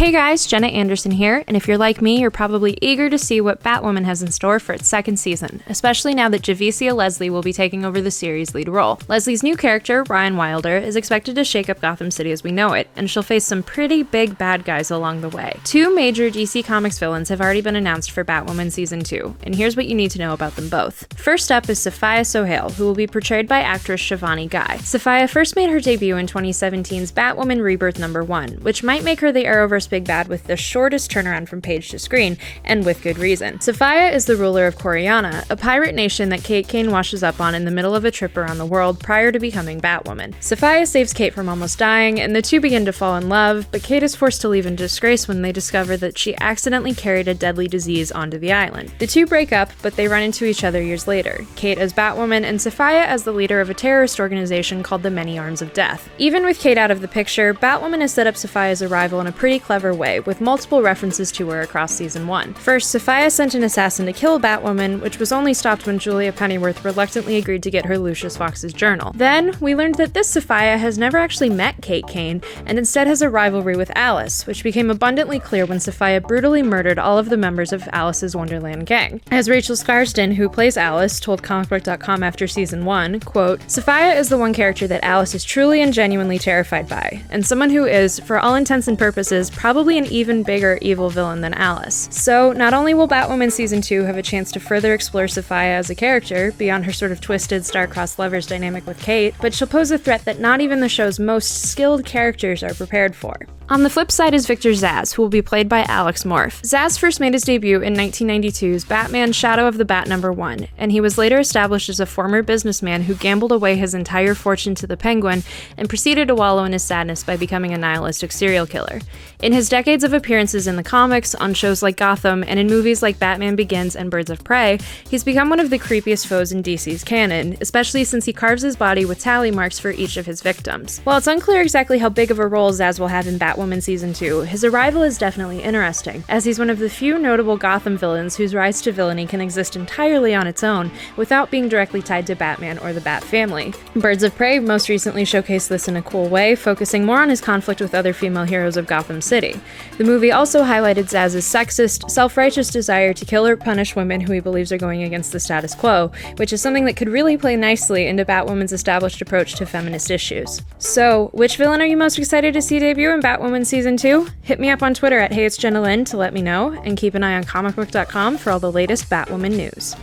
Hey guys, Jenna Anderson here, and if you're like me, you're probably eager to see what Batwoman has in store for its second season, especially now that Javicia Leslie will be taking over the series' lead role. Leslie's new character, Ryan Wilder, is expected to shake up Gotham City as we know it, and she'll face some pretty big bad guys along the way. Two major DC Comics villains have already been announced for Batwoman Season 2, and here's what you need to know about them both. First up is Sophia Sohail, who will be portrayed by actress Shivani Guy. Sophia first made her debut in 2017's Batwoman Rebirth #1, which might make her the Arrowverse big bad with the shortest turnaround from page to screen, and with good reason. Sophia is the ruler of Coriana, a pirate nation that Kate Kane washes up on in the middle of a trip around the world prior to becoming Batwoman. Sophia saves Kate from almost dying, and the two begin to fall in love, but Kate is forced to leave in disgrace when they discover that she accidentally carried a deadly disease onto the island. The two break up, but they run into each other years later, Kate as Batwoman and Sophia as the leader of a terrorist organization called the Many Arms of Death. Even with Kate out of the picture, Batwoman has set up Sophia's arrival in a pretty clever way, with multiple references to her across Season 1. First, Sophia sent an assassin to kill Batwoman, which was only stopped when Julia Pennyworth reluctantly agreed to get her Lucius Fox's journal. Then, we learned that this Sophia has never actually met Kate Kane, and instead has a rivalry with Alice, which became abundantly clear when Sophia brutally murdered all of the members of Alice's Wonderland gang. As Rachel Scarsden, who plays Alice, told Comicbook.com after Season 1, quote, "Sophia is the one character that Alice is truly and genuinely terrified by, and someone who is, for all intents and purposes, probably an even bigger evil villain than Alice." So, not only will Batwoman Season 2 have a chance to further explore Sophia as a character, beyond her sort of twisted star-crossed lovers dynamic with Kate, but she'll pose a threat that not even the show's most skilled characters are prepared for. On the flip side is Victor Zsasz, who will be played by Alex Morph. Zsasz first made his debut in 1992's Batman Shadow of the Bat #1, and he was later established as a former businessman who gambled away his entire fortune to the Penguin and proceeded to wallow in his sadness by becoming a nihilistic serial killer. In his decades of appearances in the comics, on shows like Gotham, and in movies like Batman Begins and Birds of Prey, he's become one of the creepiest foes in DC's canon, especially since he carves his body with tally marks for each of his victims. While it's unclear exactly how big of a role Zsasz will have in Batwoman Season 2, his arrival is definitely interesting, as he's one of the few notable Gotham villains whose rise to villainy can exist entirely on its own, without being directly tied to Batman or the Bat family. Birds of Prey most recently showcased this in a cool way, focusing more on his conflict with other female heroes of Gotham City. The movie also highlighted Zsasz's sexist, self-righteous desire to kill or punish women who he believes are going against the status quo, which is something that could really play nicely into Batwoman's established approach to feminist issues. So, which villain are you most excited to see debut in Batwoman Season 2? Hit me up on Twitter at HeyIt'sJennaLynn to let me know, and keep an eye on Comicbook.com for all the latest Batwoman news.